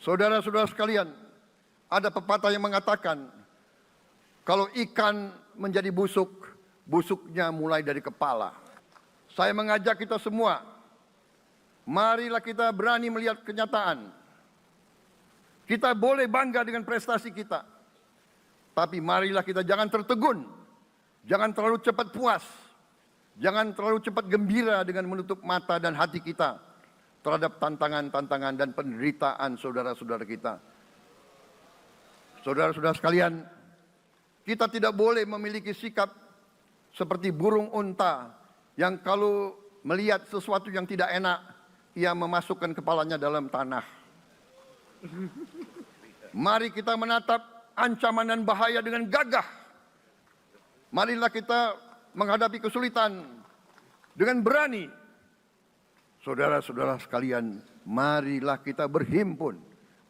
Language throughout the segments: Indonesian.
Saudara-saudara sekalian, ada pepatah yang mengatakan, kalau ikan menjadi busuk, busuknya mulai dari kepala. Saya mengajak kita semua, marilah kita berani melihat kenyataan. Kita boleh bangga dengan prestasi kita, tapi marilah kita jangan tertegun, jangan terlalu cepat puas, jangan terlalu cepat gembira dengan menutup mata dan hati kita terhadap tantangan-tantangan dan penderitaan saudara-saudara kita. Saudara-saudara sekalian, kita tidak boleh memiliki sikap seperti burung unta yang kalau melihat sesuatu yang tidak enak, ia memasukkan kepalanya dalam tanah. Mari kita menatap ancaman dan bahaya dengan gagah. Marilah kita menghadapi kesulitan dengan berani. Saudara-saudara sekalian, marilah kita berhimpun,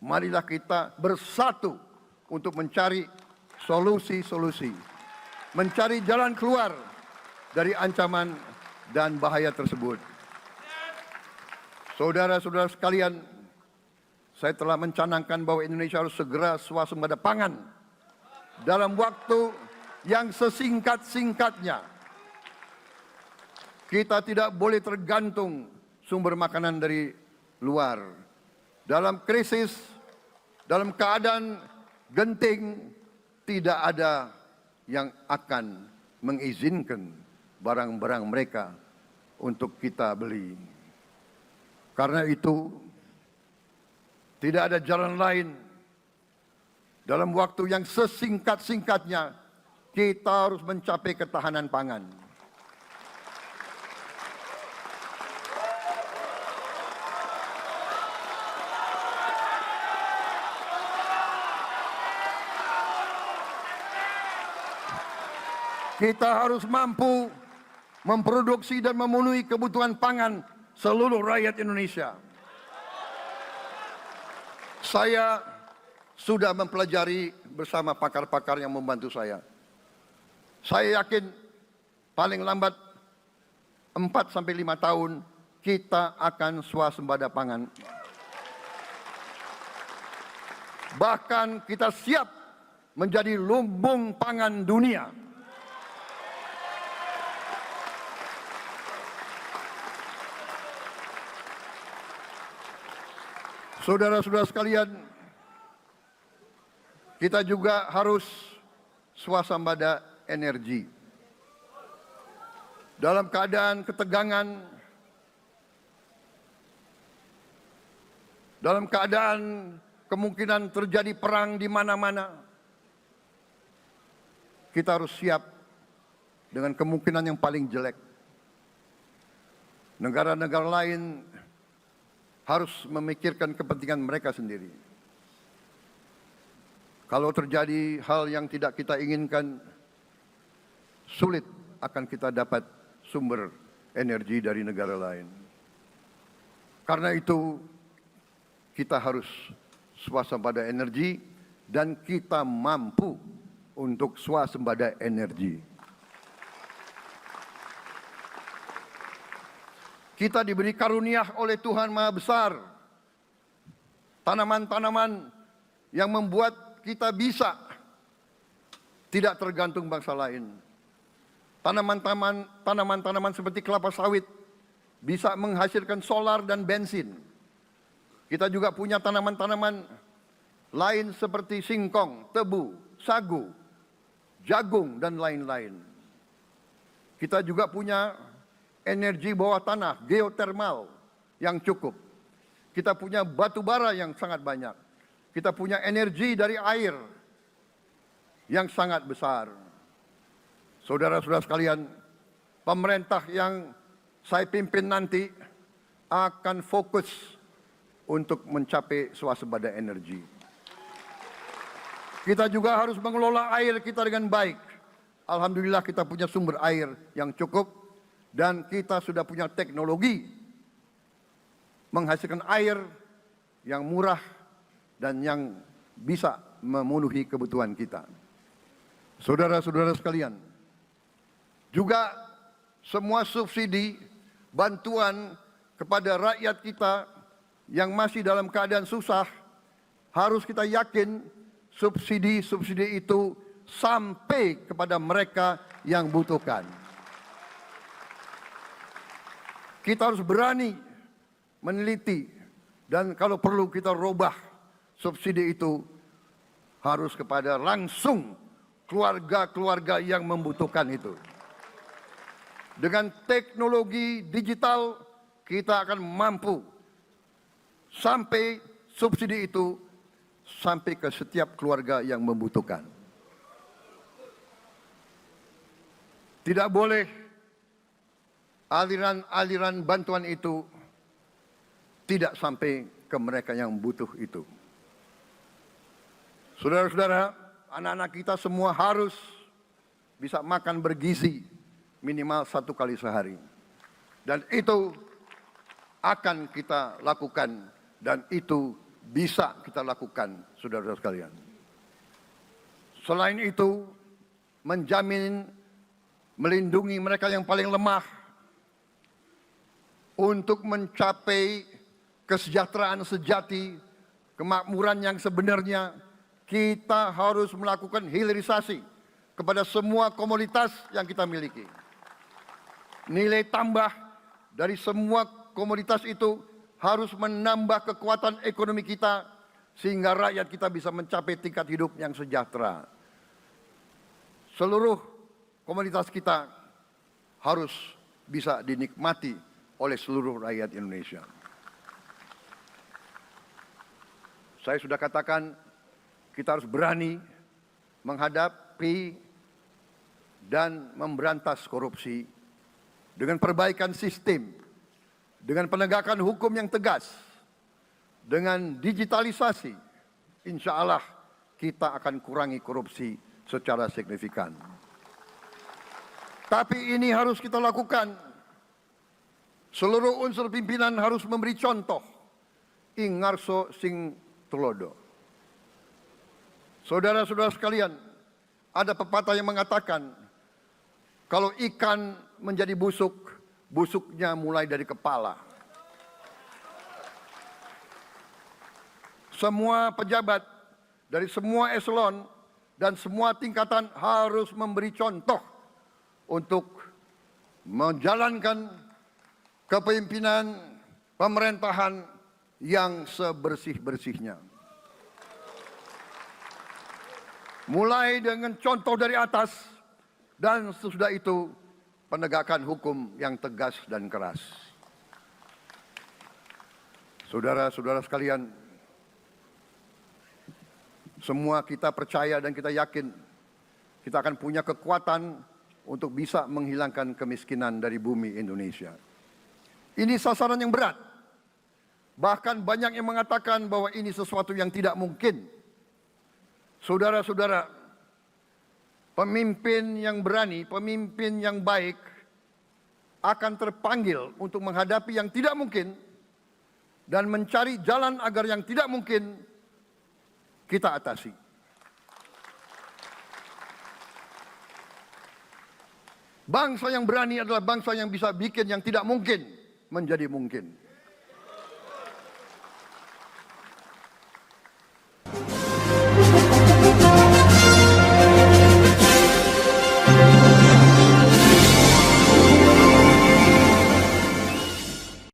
marilah kita bersatu untuk mencari solusi-solusi, mencari jalan keluar dari ancaman dan bahaya tersebut. Saudara-saudara sekalian, saya telah mencanangkan bahwa Indonesia harus segera swasembada pangan dalam waktu yang sesingkat-singkatnya. Kita tidak boleh tergantung sumber makanan dari luar. Dalam krisis, dalam keadaan genting, tidak ada yang akan mengizinkan barang-barang mereka untuk kita beli. Karena itu, tidak ada jalan lain. Dalam waktu yang sesingkat-singkatnya, kita harus mencapai ketahanan pangan. Kita harus mampu memproduksi dan memenuhi kebutuhan pangan seluruh rakyat Indonesia. Saya sudah mempelajari bersama pakar-pakar yang membantu saya. Saya yakin paling lambat 4-5 tahun kita akan swasembada pangan. Bahkan kita siap menjadi lumbung pangan dunia. Saudara-saudara sekalian, kita juga harus swasembada energi. Dalam keadaan ketegangan, dalam keadaan kemungkinan terjadi perang di mana-mana, kita harus siap dengan kemungkinan yang paling jelek. Negara-negara lain harus memikirkan kepentingan mereka sendiri. Kalau terjadi hal yang tidak kita inginkan, sulit akan kita dapat sumber energi dari negara lain. Karena itu, kita harus swasembada energi dan kita mampu untuk swasembada energi. Kita diberi karunia oleh Tuhan Maha Besar. Tanaman-tanaman yang membuat kita bisa tidak tergantung bangsa lain. Tanaman-tanaman seperti kelapa sawit bisa menghasilkan solar dan bensin. Kita juga punya tanaman-tanaman lain seperti singkong, tebu, sagu, jagung, dan lain-lain. Kita juga punya energi bawah tanah, geotermal yang cukup. Kita punya batu bara yang sangat banyak. Kita punya energi dari air yang sangat besar. Saudara-saudara sekalian, pemerintah yang saya pimpin nanti akan fokus untuk mencapai swasembada energi. Kita juga harus mengelola air kita dengan baik. Alhamdulillah kita punya sumber air yang cukup. Dan kita sudah punya teknologi menghasilkan air yang murah dan yang bisa memenuhi kebutuhan kita. Saudara-saudara sekalian, juga semua subsidi, bantuan kepada rakyat kita yang masih dalam keadaan susah, harus kita yakin subsidi-subsidi itu sampai kepada mereka yang butuhkan. Kita harus berani meneliti dan kalau perlu kita robah subsidi itu harus kepada langsung keluarga-keluarga yang membutuhkan itu. Dengan teknologi digital kita akan mampu sampai subsidi itu sampai ke setiap keluarga yang membutuhkan. Tidak boleh aliran-aliran bantuan itu tidak sampai ke mereka yang butuh itu. Saudara-saudara, anak-anak kita semua harus bisa makan bergizi minimal 1 kali sehari. Dan itu akan kita lakukan dan itu bisa kita lakukan, saudara-saudara sekalian. Selain itu, menjamin, melindungi mereka yang paling lemah untuk mencapai kesejahteraan sejati, kemakmuran yang sebenarnya, kita harus melakukan hilirisasi kepada semua komoditas yang kita miliki. Nilai tambah dari semua komoditas itu harus menambah kekuatan ekonomi kita sehingga rakyat kita bisa mencapai tingkat hidup yang sejahtera. Seluruh komoditas kita harus bisa dinikmati oleh seluruh rakyat Indonesia. Saya sudah katakan kita harus berani menghadapi dan memberantas korupsi dengan perbaikan sistem, dengan penegakan hukum yang tegas, dengan digitalisasi, insya Allah kita akan kurangi korupsi secara signifikan. Tapi ini harus kita lakukan. Seluruh unsur pimpinan harus memberi contoh. Ingarso sing tulodo. Saudara-saudara sekalian, ada pepatah yang mengatakan, kalau ikan menjadi busuk, busuknya mulai dari kepala. Semua pejabat dari semua eselon dan semua tingkatan harus memberi contoh untuk menjalankan kepemimpinan pemerintahan yang sebersih-bersihnya. Mulai dengan contoh dari atas dan sesudah itu penegakan hukum yang tegas dan keras. Saudara-saudara sekalian, semua kita percaya dan kita yakin kita akan punya kekuatan untuk bisa menghilangkan kemiskinan dari bumi Indonesia. Ini sasaran yang berat. Bahkan banyak yang mengatakan bahwa ini sesuatu yang tidak mungkin. Saudara-saudara, pemimpin yang berani, pemimpin yang baik akan terpanggil untuk menghadapi yang tidak mungkin dan mencari jalan agar yang tidak mungkin kita atasi. Bangsa yang berani adalah bangsa yang bisa bikin yang tidak mungkin menjadi mungkin.